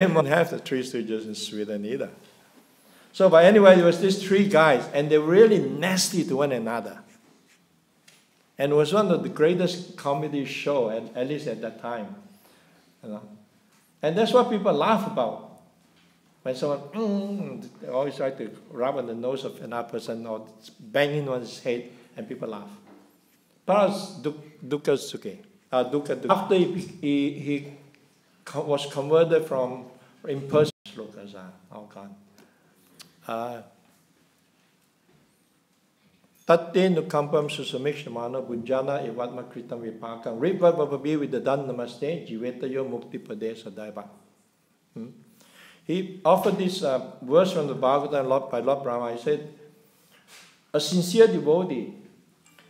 didn't have the three stooges in Sweden either. So, but anyway, there was these three guys, and they were really nasty to one another. And it was one of the greatest comedy show, at least at that time. You know? And that's what people laugh about. When someone, they always try to rub on the nose of another person or bang in one's head, and people laugh. Dukkha Sukhe. After he was converted from impersonal slokas, oh God. Tatte nukampam susamikshmana bunjana evatma kritam vipakam riva vavabi vidadan namaste jivetayo mukti pade sadaiva. He offered this verse from the Bhagavatam by Lord Brahma. He said, a sincere devotee,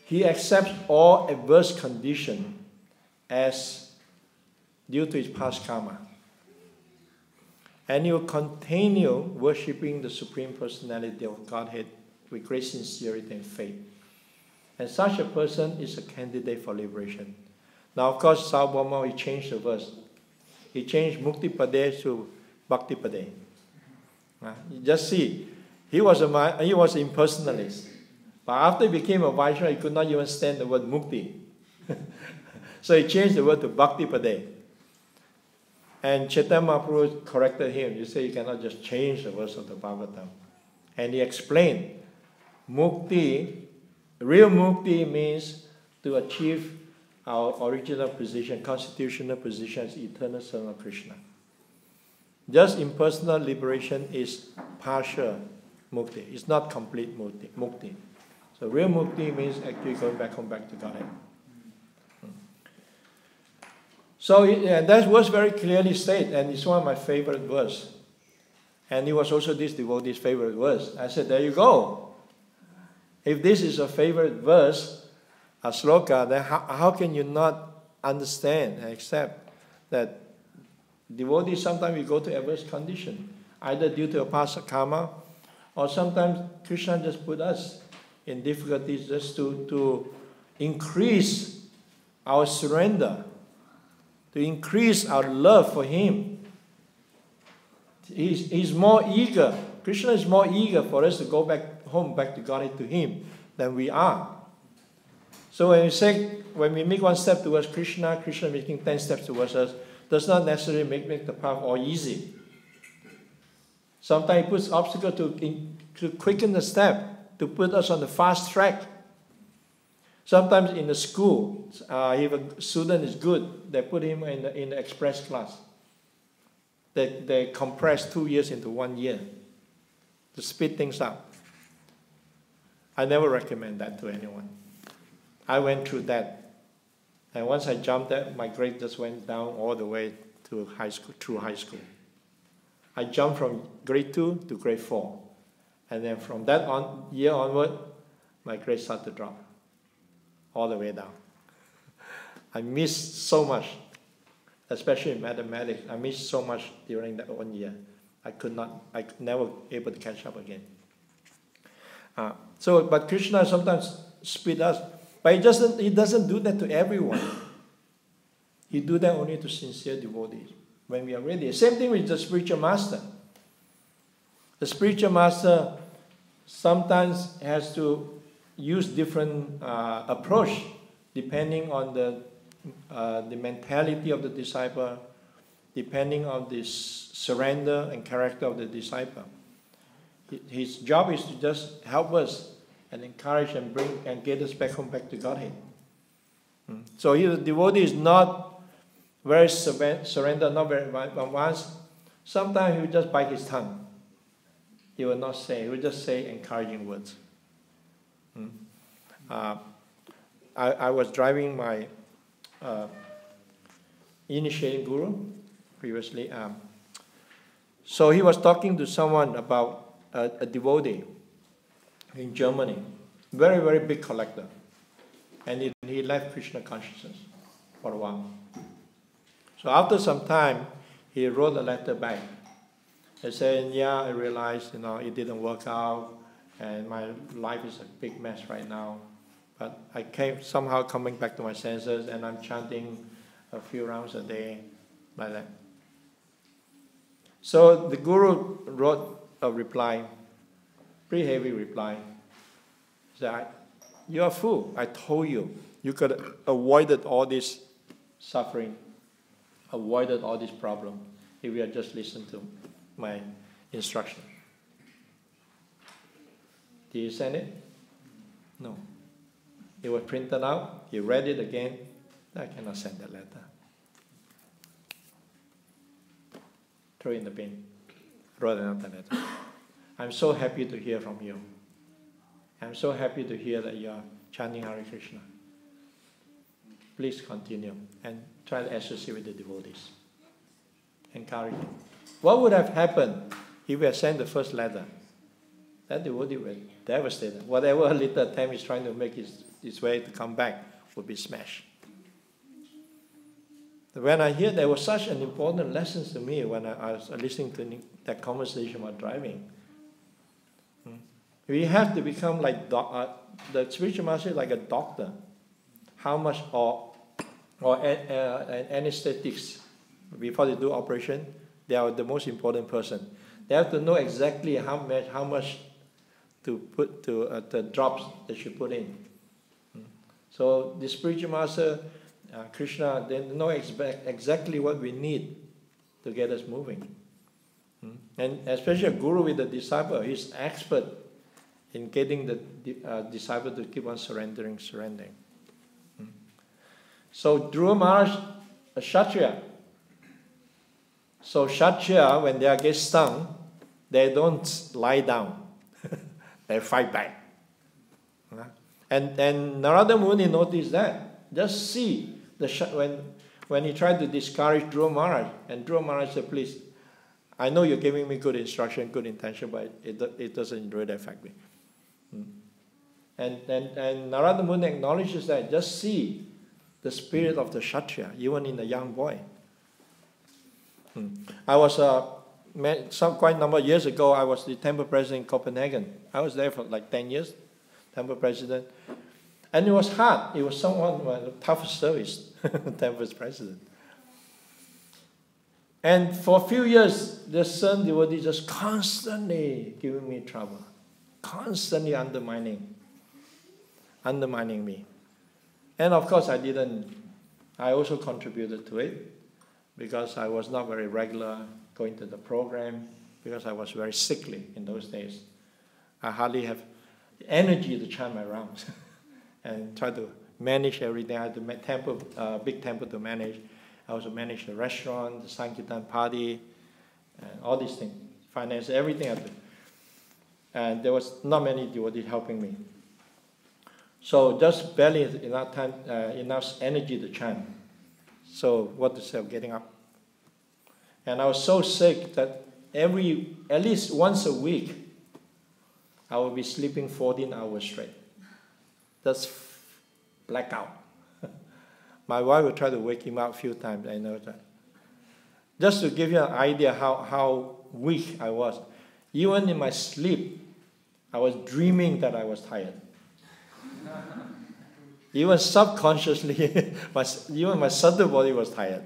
he accepts all adverse conditions as due to his past karma. And he will continue worshipping the Supreme Personality of Godhead with great sincerity and faith. And such a person is a candidate for liberation. Now, of course, Sarvabhauma, he changed the verse. He changed Mukti Pade to Bhakti Pade. You just see, he was an impersonalist. But after he became a Vaishnava, he could not even stand the word Mukti. So he changed the word to Bhakti Pade. And Chaitanya Mahaprabhu corrected him. You say you cannot just change the verse of the Bhagavatam. And he explained, Mukti, real Mukti means to achieve our original position, constitutional position as eternal son of Krishna. Just impersonal liberation is partial Mukti. It's not complete Mukti. So real Mukti means actually going back home, back to Godhead. So that verse very clearly stated, and it's one of my favorite verse. And it was also this devotee's favorite verse. I said, there you go. If this is a favorite verse, a sloka, then how can you not understand and accept that devotees sometimes we go to adverse condition, either due to a past karma, or sometimes Krishna just put us in difficulties just to increase our surrender, to increase our love for Him. He's more eager. Krishna is more eager for us to go back home, back to Godhead, to Him, than we are. So when we make one step towards Krishna, Krishna making 10 steps towards us, does not necessarily make the path all easy. Sometimes He puts obstacles to quicken the step, to put us on the fast track. Sometimes in the school, if a student is good, they put him in the express class. They compress 2 years into 1 year to speed things up. I never recommend that to anyone. I went through that. And once I jumped that, my grade just went down all the way to high school, through high school. I jumped from grade 2 to grade 4. And then from that year onward, my grades started to drop all the way down. I missed so much, especially in mathematics. I missed so much during that 1 year. I never able to catch up again. But Krishna sometimes speed us, but He doesn't do that to everyone. He do that only to sincere devotees when we are ready. Same thing with the spiritual master. The spiritual master sometimes has to use different approach depending on the mentality of the disciple, depending on the surrender and character of the disciple. His job is to just help us and encourage and bring and get us back home, back to Godhead. So the devotee is not very surrendered, not very advanced. Sometimes he will just bite his tongue. He will not say. He will just say encouraging words. I was driving my initiating guru previously. So he was talking to someone about a devotee in Germany, very, very big collector. And he left Krishna consciousness for a while. So after some time, he wrote a letter back. He said, yeah, I realized, it didn't work out, and my life is a big mess right now. But I somehow coming back to my senses, and I'm chanting a few rounds a day, like that. So the Guru wrote a reply, pretty heavy reply. He said, "You're a fool. I told you, you could have avoided all this suffering, avoided all this problem, if you had just listened to my instruction." Did you send it? No. It was printed out. He read it again. I cannot send that letter. Throw it in the bin. Wrote another letter. I'm so happy to hear from you. I'm so happy to hear that you are chanting Hare Krishna. Please continue and try to associate with the devotees. Encourage them. What would have happened if we had sent the first letter? That devotee was devastated. Whatever little attempt he's trying to make his way to come back would be smashed. When I hear there was such an important lesson to me when I was listening to that conversation while driving. We have to become like the spiritual master is like a doctor. How much or anesthetics before they do operation, they are the most important person. They have to know exactly how much to put to the drops they should put in. So the spiritual master, Krishna, they know exactly what we need to get us moving. And especially a guru with a disciple, he's expert in getting the disciple to keep on surrendering. So Dhruva Maharaj, a Kshatriya. So Kshatriya, when they get stung, they don't lie down. They fight back. And Narada Muni noticed that. Just see when he tried to discourage Dhruva Maharaj, and Dhruva Maharaj said, "Please, I know you're giving me good instruction, good intention, but it doesn't really affect me." And Narada Muni acknowledges that. Just see the spirit of the Kshatriya, even in a young boy. I was quite a number of years ago, I was the temple president in Copenhagen. I was there for like 10 years, temple president. And it was hard. It was somewhat a tough service, temple president. And for a few years, the son devotee just constantly giving me trouble, constantly undermining me. And of course, I also contributed to it because I was not very regular going to the program, because I was very sickly in those days. I hardly have energy to chant my rounds and try to manage everything. I had a big temple to manage. I also managed the restaurant, the Sankirtan party, and all these things, finance, everything I did. And there was not many devotees helping me. So just barely enough time, enough energy to chant. So what to say of getting up? And I was so sick that at least once a week, I would be sleeping 14 hours straight. Just blackout. My wife would try to wake him up a few times, I know that. Just to give you an idea how weak I was. Even in my sleep, I was dreaming that I was tired. Even subconsciously, even my subtle body was tired.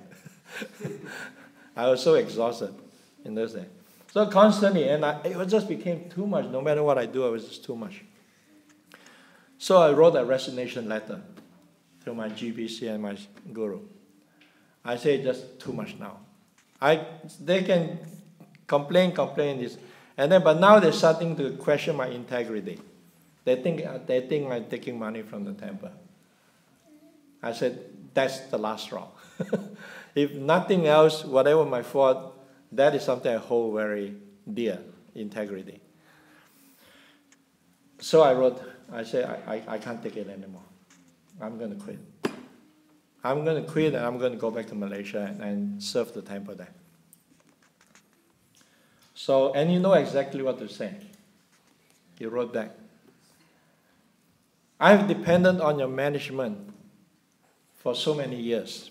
I was so exhausted in those days. So constantly, and it just became too much. No matter what I do, it was just too much. So I wrote a resignation letter to my GBC and my guru. I say just too much now. They can complain this, but now they're starting to question my integrity. They think I'm taking money from the temple. I said that's the last straw. If nothing else, whatever my fault, that is something I hold very dear, integrity. So I said, I can't take it anymore. I'm going to quit. I'm going to quit and I'm going to go back to Malaysia and serve the temple there. So, and you know exactly what to say. He wrote back, I've depended on your management for so many years.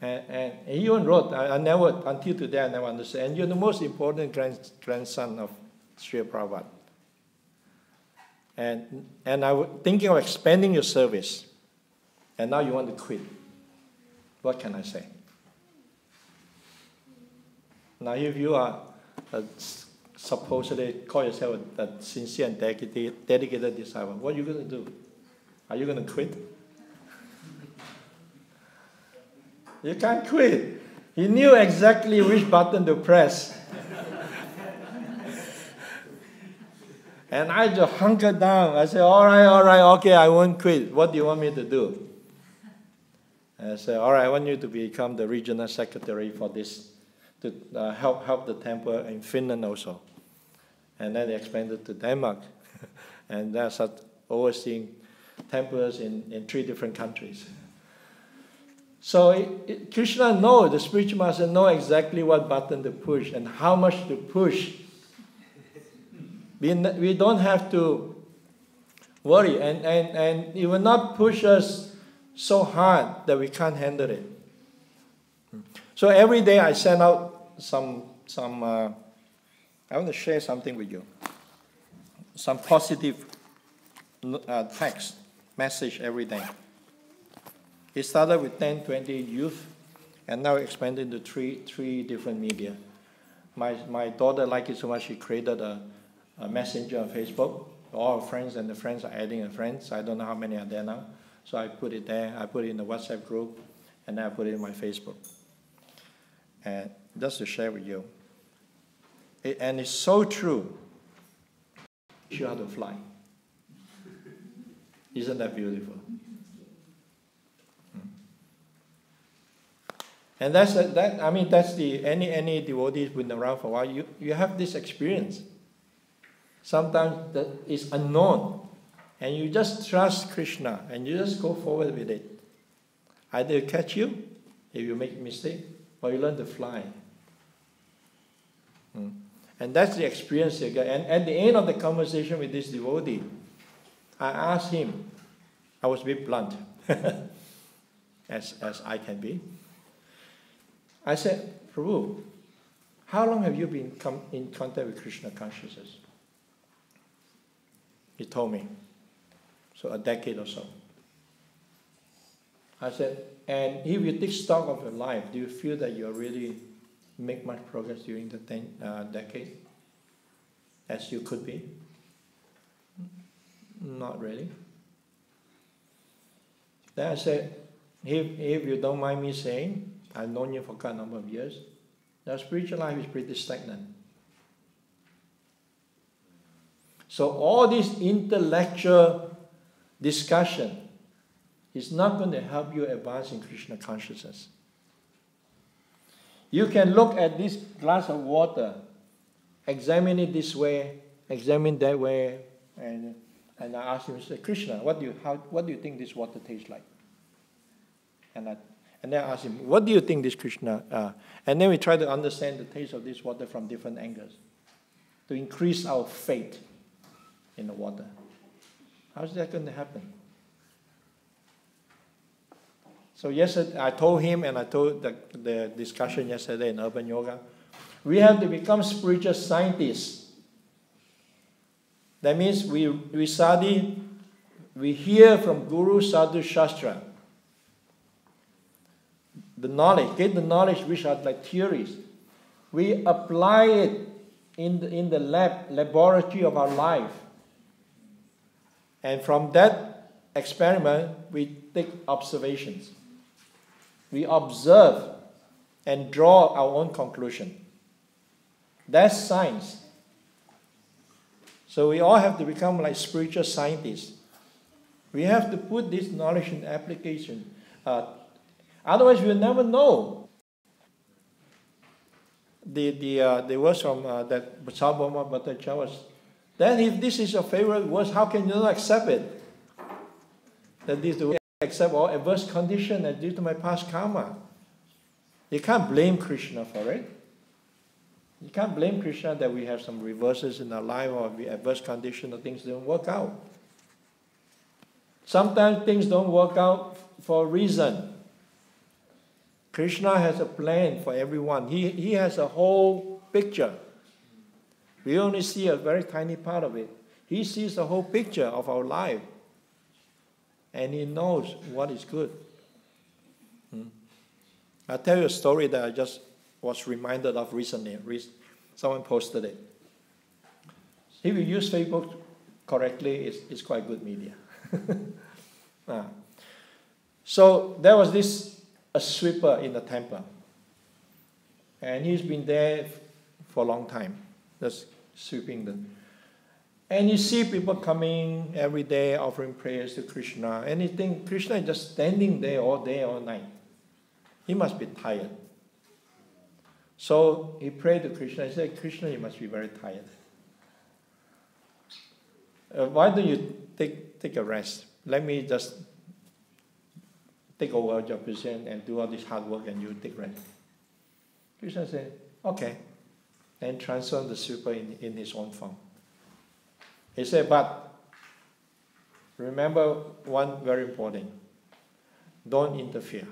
And he even wrote, until today I never understood. And you're the most important grandson of Srila Prabhupada. And I was thinking of expanding your service. And now you want to quit. What can I say? Now, if you are supposedly call yourself a sincere and dedicated disciple, what are you going to do? Are you going to quit? You can't quit. He knew exactly which button to press. And I just hunkered down. I said, all right, okay, I won't quit. What do you want me to do? And I said, all right, I want you to become the regional secretary for this, to help the temple in Finland also. And then they expanded to Denmark. And that's overseeing temples in 3 different countries. So Krishna knows, the spiritual master knows exactly what button to push and how much to push. We don't have to worry, and it will not push us so hard that we can't handle it. So every day I send out some I want to share something with you. Some positive text, message every day. It started with 10, 20 youth, and now expanded to three different media. My daughter liked it so much, she created a messenger on Facebook. All her friends and the friends are adding a friend. So I don't know how many are there now. So I put it there. I put it in the WhatsApp group, and then I put it in my Facebook. And just to share with you. And it's so true. You know how to fly. Isn't that beautiful? And that's the any devotees been around for a while. You have this experience. Sometimes that is unknown, and you just trust Krishna, and you just go forward with it. Either catch you if you make a mistake, or you learn to fly. And that's the experience you get. And at the end of the conversation with this devotee, I asked him, I was a bit blunt, as I can be. I said, Prabhu, how long have you been in contact with Krishna consciousness? He told me. So a decade or so. I said, and if you take stock of your life, do you feel that you really make much progress during the decade? As you could be? Not really. Then I said, if you don't mind me saying, I've known you for quite a number of years, your spiritual life is pretty stagnant. So all this intellectual discussion is not going to help you advance in Krishna consciousness. You can look at this glass of water, examine it this way, examine that way, and I ask him, say, Krishna, what do you think this water tastes like? And then I ask him, what do you think this Krishna? And then we try to understand the taste of this water from different angles to increase our faith in the water. How's that going to happen? So yesterday, I told him, and I told the discussion yesterday in Urban Yoga, we have to become spiritual scientists. That means we study, we hear from Guru, Sadhu, Shastra. The knowledge, get the knowledge which are like theories. We apply it in the laboratory of our life. And from that experiment, we take observations. We observe and draw our own conclusion. That's science. So we all have to become like spiritual scientists. We have to put this knowledge in application. Otherwise, we'll never know. The words from that Bhaktivedanta was, then if this is your favorite verse, how can you not accept it? That this will accept all adverse condition and due to my past karma. You can't blame Krishna for it. You can't blame Krishna that we have some reverses in our life or we adverse condition or things don't work out. Sometimes things don't work out for a reason. Krishna has a plan for everyone. He has a whole picture. We only see a very tiny part of it. He sees the whole picture of our life. And he knows what is good. I'll tell you a story that I just was reminded of recently. Someone posted it. If you use Facebook correctly, it's quite good media. So there was a sweeper in the temple. And he's been there for a long time, just sweeping and you see people coming every day offering prayers to Krishna. And you think Krishna is just standing there all day, all night. He must be tired. So he prayed to Krishna. He said, Krishna, you must be very tired. Why don't you take a rest? Let me just take over your position and do all this hard work and you take rest. Krishna said, okay. And transform the sweeper in his own form. He said, but remember one very important. Don't interfere.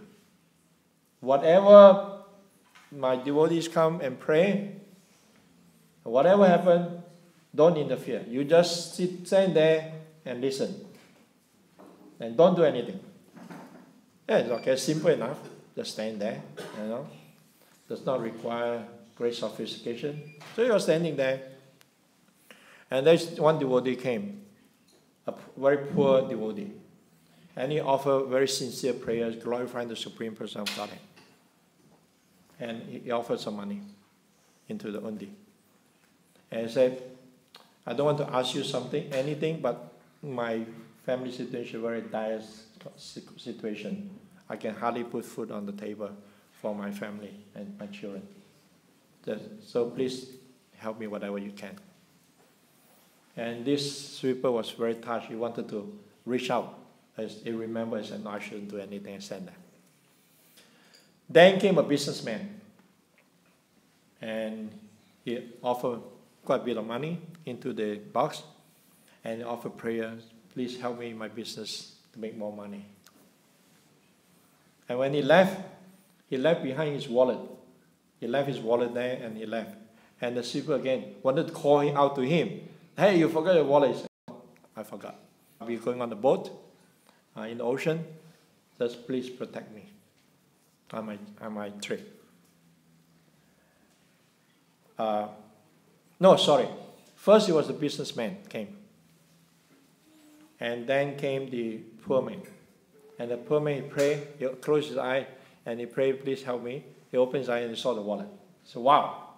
Whatever my devotees come and pray, whatever happens, don't interfere. You just stand there and listen. And don't do anything. Yeah, it's okay, simple enough. Just stand there, Does not require great sophistication. So you are standing there. And there's one devotee came, a very poor devotee. And he offered very sincere prayers, glorifying the Supreme Person of Godhead. And he offered some money into the undi. And he said, I don't want to ask you anything, but my family situation is a very dire situation. I can hardly put food on the table for my family and my children. So please help me whatever you can. And this sweeper was very touched. He wanted to reach out. As he remembered, he said, no, I shouldn't do anything. I said that. Then came a businessman. And he offered quite a bit of money into the box. And he offered prayers, please help me in my business to make more money. And when he left behind his wallet. He left his wallet there and he left. And the sweeper again wanted to call him out to him. Hey, you forgot your wallet. He said, I forgot. We're going on the boat in the ocean. Just please protect me on my trip. No, sorry. First it was the businessman came. And then came the poor man. And the poor man, he prayed, he closed his eye, and he prayed, please help me. He opened his eye and he saw the wallet. So wow,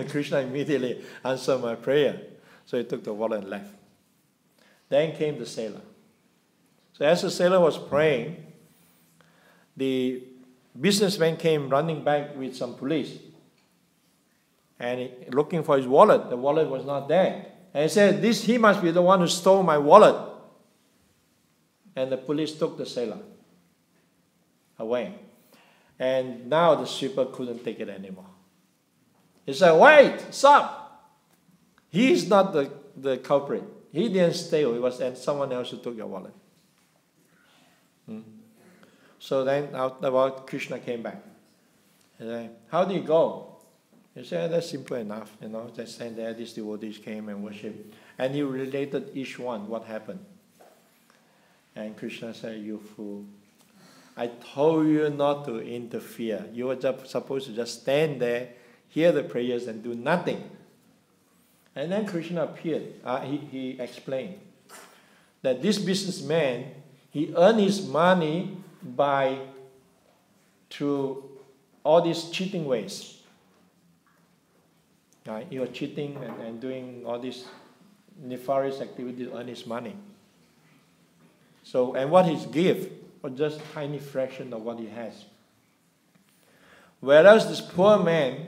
Krishna immediately answered my prayer. So he took the wallet and left. Then came the sailor. So as the sailor was praying, the businessman came running back with some police. And looking for his wallet. The wallet was not there. And he said, he must be the one who stole my wallet. And the police took the sailor away. And now the sweeper couldn't take it anymore. He said, wait, stop. He is not the culprit. He didn't steal. It was someone else who took your wallet. So then afterward, Krishna came back. He said, how did it go? He said, that's simple enough. Just stand there, these devotees came and worshipped. And he related each one what happened. And Krishna said, you fool. I told you not to interfere. You were just supposed to just stand there, hear the prayers, and do nothing. And then Krishna appeared. He explained that this businessman, he earned his money through all these cheating ways. He was cheating and doing all these nefarious activities to earn his money. So, and what he gave was just a tiny fraction of what he has. Whereas this poor man,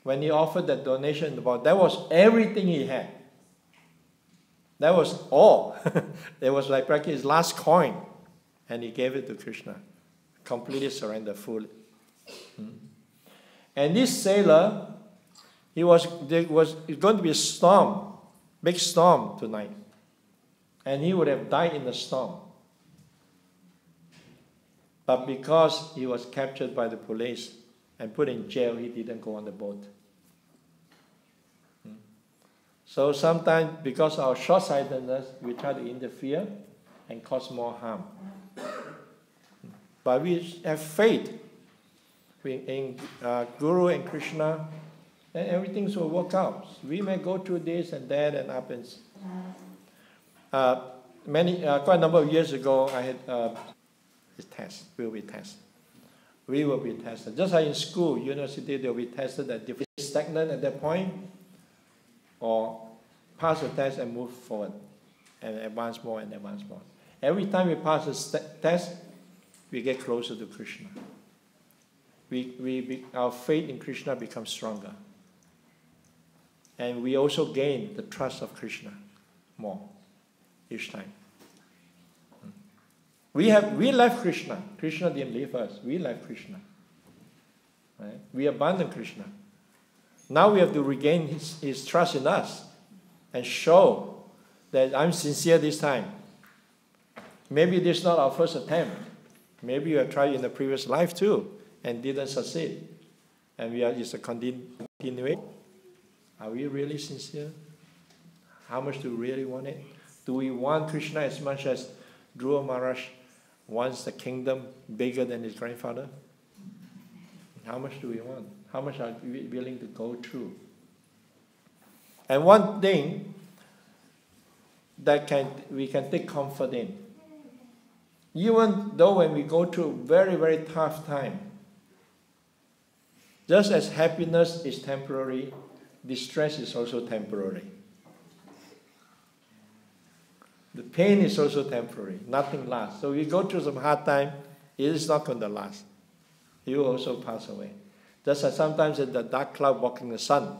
when he offered that donation, that was everything he had. That was all. It was like practically his last coin. And he gave it to Krishna. Completely surrendered fully. And this sailor, there was going to be a storm, big storm tonight. And he would have died in the storm. But because he was captured by the police and put in jail, he didn't go on the boat. So sometimes, because of our short-sightedness, we try to interfere and cause more harm. But we have faith in Guru and Krishna, then everything will work out. We may go through this and that and up and quite a number of years ago, I had this test. We will be tested. Just like in school, university, they will be tested that if it's stagnant at that point, or pass the test and move forward, and advance more and advance more. Every time we pass the test, we get closer to Krishna. Our faith in Krishna becomes stronger. And we also gain the trust of Krishna more each time. We left Krishna. Krishna didn't leave us. We left Krishna. Right? We abandoned Krishna. Now we have to regain his trust in us and show that I'm sincere this time. Maybe this is not our first attempt. Maybe you have tried in the previous life too and didn't succeed. And it's a continuation. Are we really sincere? How much do we really want it? Do we want Krishna as much as Dhruva Maharaj wants the kingdom bigger than his grandfather? How much do we want? How much are we willing to go through? And one thing that we can take comfort in, even though when we go through very, very tough time, just as happiness is temporary, distress is also temporary. The pain is also temporary. Nothing lasts. So we go through some hard time, it is not going to last. It will also pass away. Just as sometimes the dark cloud blocking the sun,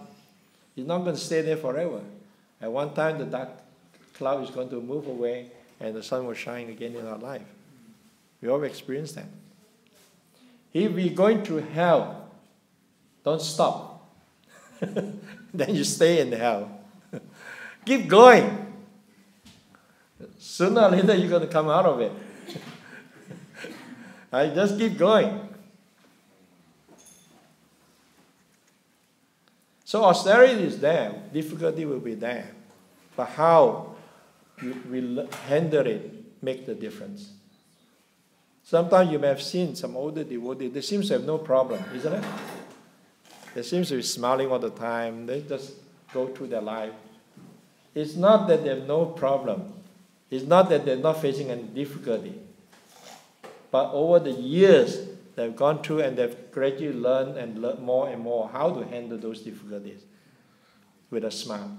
it's not going to stay there forever. At one time, the dark cloud is going to move away and the sun will shine again in our life. We all experience that. If we're going through hell, don't stop. Then you stay in hell. Keep going. Sooner or later, you're going to come out of it. Just keep going. So austerity is there. Difficulty will be there. But how we handle it makes the difference. Sometimes you may have seen some older devotees, they seem to have no problem, isn't it? They seem to be smiling all the time. They just go through their life. It's not that they have no problem. It's not that they're not facing any difficulty. But over the years, they've gone through and they've gradually learned and learned more and more how to handle those difficulties with a smile.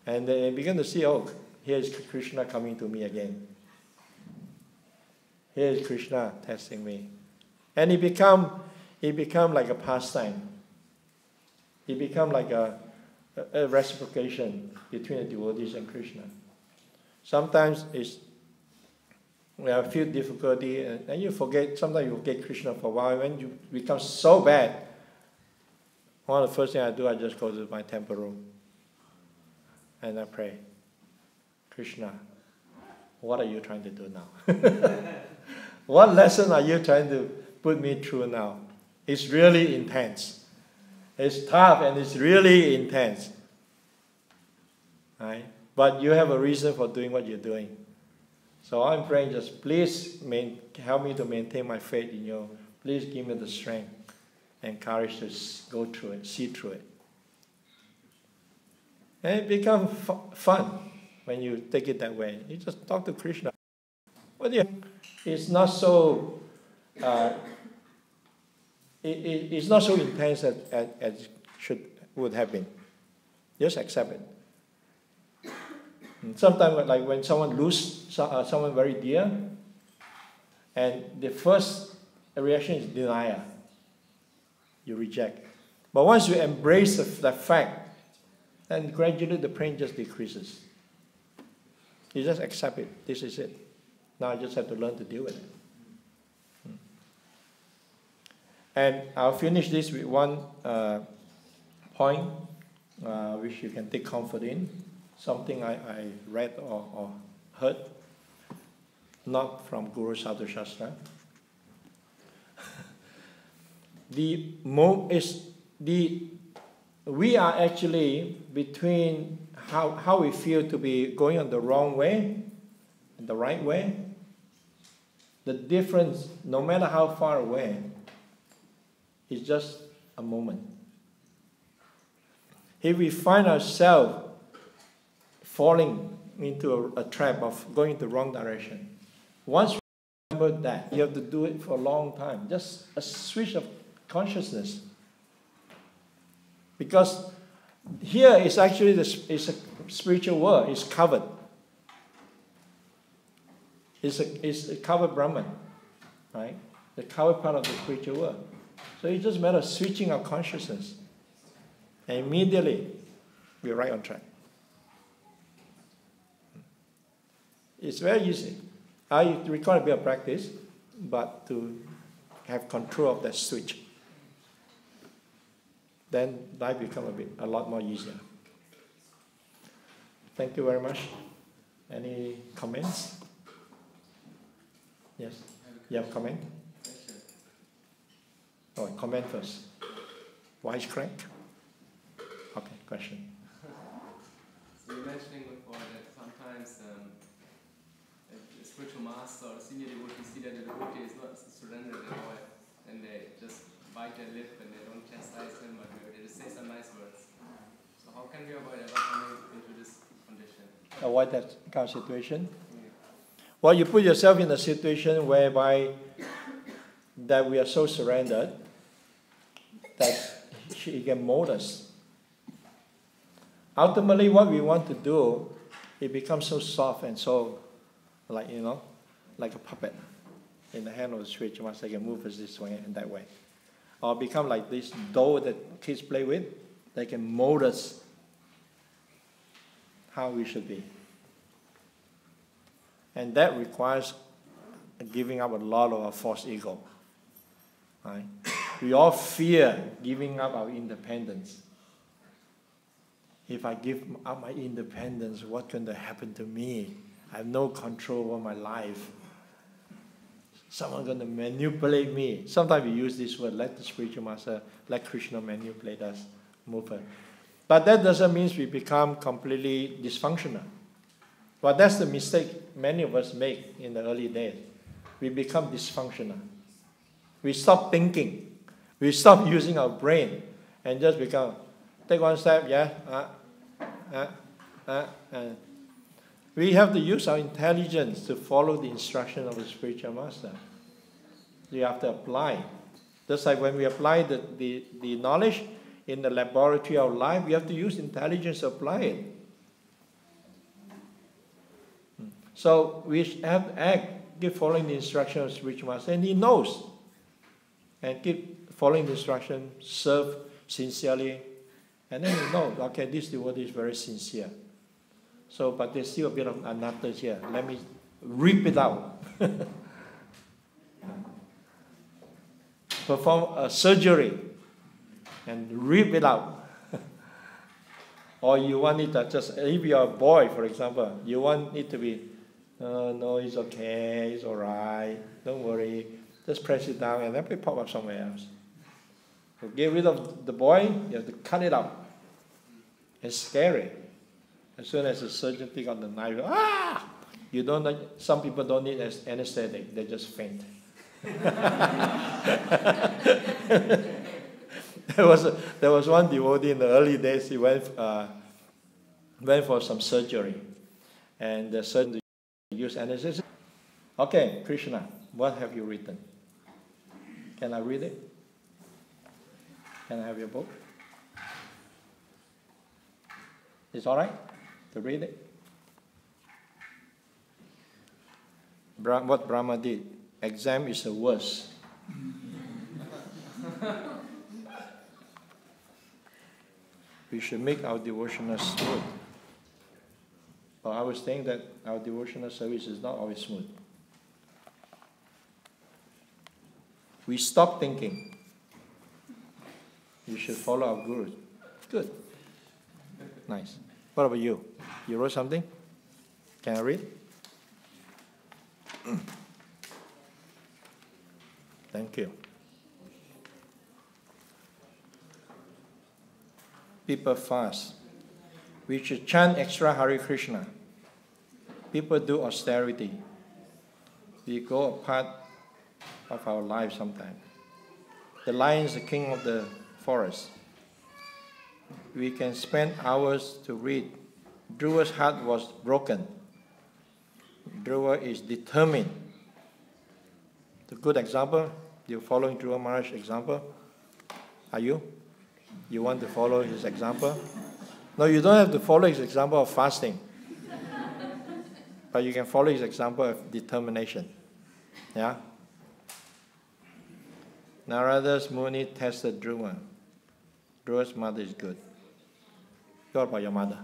And they begin to see, oh, here's Krishna coming to me again. Here's Krishna testing me. And it become like a pastime. It become like a reciprocation between the devotees and Krishna. Sometimes we have a few difficulty and you forget, sometimes you forget Krishna for a while. When you become so bad, one of the first things I do, I just go to my temple room and I pray, Krishna, what are you trying to do now? What lesson are you trying to put me through now? It's really intense. It's tough and it's really intense. Right? But you have a reason for doing what you're doing. So I'm praying, just please help me to maintain my faith in you. Please give me the strength and courage to go through it, see through it. And it becomes fun when you take it that way. You just talk to Krishna. What do you? It's not so. It's not so intense as would have been. Just accept it. And sometimes, like when someone loses someone very dear, and the first reaction is denial. You reject. But once you embrace the fact, then gradually the pain just decreases. You just accept it. This is it. Now I just have to learn to deal with it. And I'll finish this with one point which you can take comfort in. Something I read or heard, not from Guru Sadhu Shastra. We are actually between how we feel to be going on the wrong way and the right way. The difference, no matter how far away, is just a moment. If we find ourselves falling into a trap of going the wrong direction, once you remember that, you have to do it for a long time. Just a switch of consciousness. Because here is actually it's a spiritual world. It's covered. It's a covered Brahman, right? The covered part of the spiritual world. So it's just a matter of switching our consciousness. And immediately, we're right on track. It's very easy. I require a bit of practice, but to have control of that switch, then life becomes a lot more easier. Thank you very much. Any comments? Yes? You have a comment? Oh, comment first. Wisecrack? Okay, question. So you were mentioning before that sometimes the spiritual master or the senior devotee see that the devotee is not surrendered at all, and they just bite their lip and they don't chastise him, but maybe they just say some nice words. So how can we avoid ever coming into this condition? Avoid that kind of situation? Well, you put yourself in a situation whereby that we are so surrendered that he can mold us. Ultimately, what we want to do, it becomes so soft and so, like a puppet in the hand of the spiritual master. They can move us this way and that way. Or become like this doll that kids play with. They can mold us how we should be. And that requires giving up a lot of our false ego. Right? We all fear giving up our independence. If I give up my independence, what can happen to me? I have no control over my life. Someone's going to manipulate me. Sometimes we use this word, let the spiritual master, let Krishna manipulate us, move us. But that doesn't mean we become completely dysfunctional. But that's the mistake many of us make in the early days. We become dysfunctional. We stop thinking. We stop using our brain and just become, take one step, and we have to use our intelligence to follow the instruction of the spiritual master. You have to apply. Just like when we apply the knowledge in the laboratory of life, we have to use intelligence to apply it. So we have to act, keep following the instruction of the spiritual master, and he knows. And keep following the instruction, serve sincerely, and then he knows, okay, this devotee is very sincere. So, but there's still a bit of anatta here. Let me rip it out. Perform a surgery and rip it out. Or you want it to just, if you're a boy, for example, you want it to be, no, it's okay, it's all right, don't worry. Just press it down and then it pop up somewhere else. To get rid of the boy, you have to cut it out. It's scary. As soon as the surgeon take out the knife, you don't. Some people don't need anesthetic; they just faint. There was one devotee in the early days. He went for some surgery, and the surgeon used anesthetic. Okay, Krishna, what have you written? Can I read it? Can I have your book? It's all right to read it? What Brahma did, exam is the worst. We should make our devotional smooth. But I was saying that our devotional service is not always smooth. We stop thinking. You should follow our guru. Good. Nice. What about you? You wrote something? Can I read? Thank you. People fast. We should chant extra Hare Krishna. People do austerity. we go a part of our life sometimes. The lion is the king of the forest. We can spend hours to read. Dhruva's heart was broken. Dhruva is determined. The good example, you're following Dhruva Maharaj's example. Are you? You want to follow his example? No, you don't have to follow his example of fasting. But you can follow his example of determination. Yeah? Narada's Muni tested Dhruva. Dhruva's mother is good. What about your mother?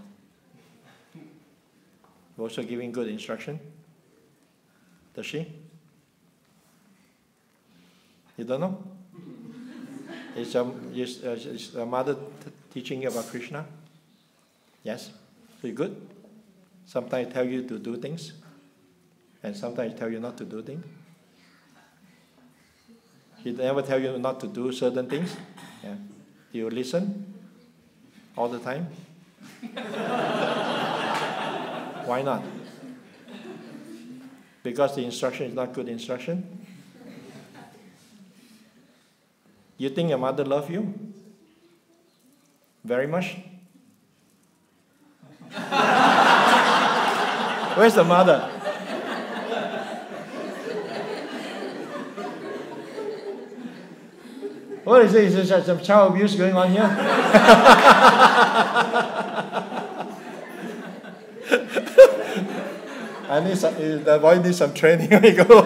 Also giving good instruction? Does she? You don't know? Is your mother teaching you about Krishna? Yes? So you're good? Sometimes tell you to do things, and sometimes tell you not to do things. He never tell you not to do certain things. Yeah. Do you listen all the time? Why not? Because the instruction is not good instruction? You think your mother loves you? Very much? Where's the mother? What is it? Is there some child abuse going on here? I need some, the boy needs some training. Here you go.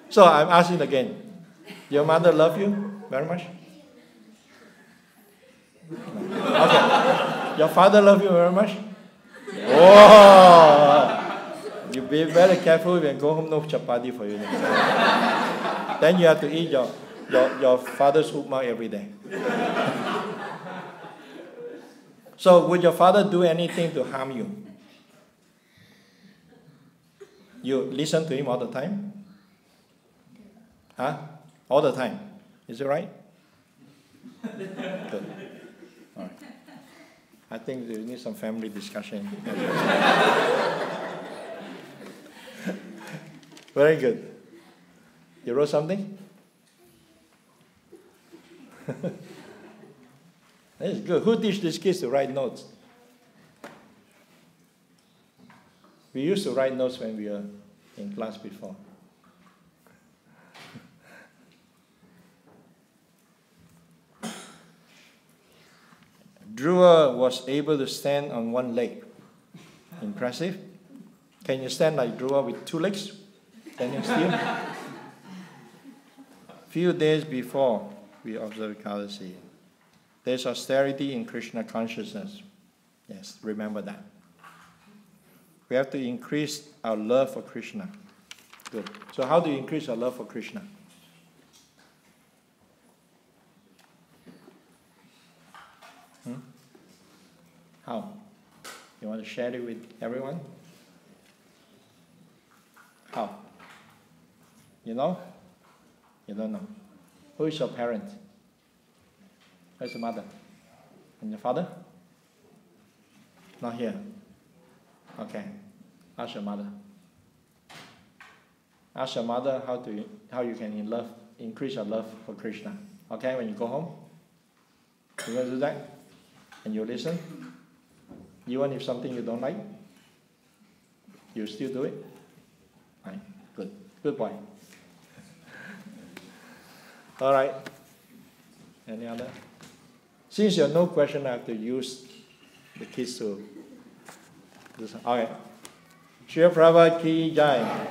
So I'm asking again. Your mother love you very much? No. Okay. Your father love you very much? Oh! You be very careful when you go home, no chapati for you next time. Then you have to eat your father's upma every day. So would your father do anything to harm you? You listen to him all the time? Huh? All the time. Is it right? Good. All right. I think we need some family discussion. Very good. You wrote something? That is good. Who teach these kids to write notes? We used to write notes when we were in class before. Dhruva was able to stand on one leg. Impressive. Can you stand like Dhruva with two legs? Standing still? Few days before we observe Ekadasi, there's austerity in Krishna consciousness. Yes, remember that. We have to increase our love for Krishna. Good. So how do you increase our love for Krishna? How? You want to share it with everyone? How? You know? You don't know. Who is your parent? Where's your mother? And your father? Not here. Okay. Ask your mother. Ask your mother how you can increase your love for Krishna. Okay, when you go home? You going to do that? And you listen? Even if something you don't like, you still do it? Right. Good. Good boy. All right. Any other? Since you have no question, I have to use the kids to do something. Okay. Shri Prabhupada ki jai.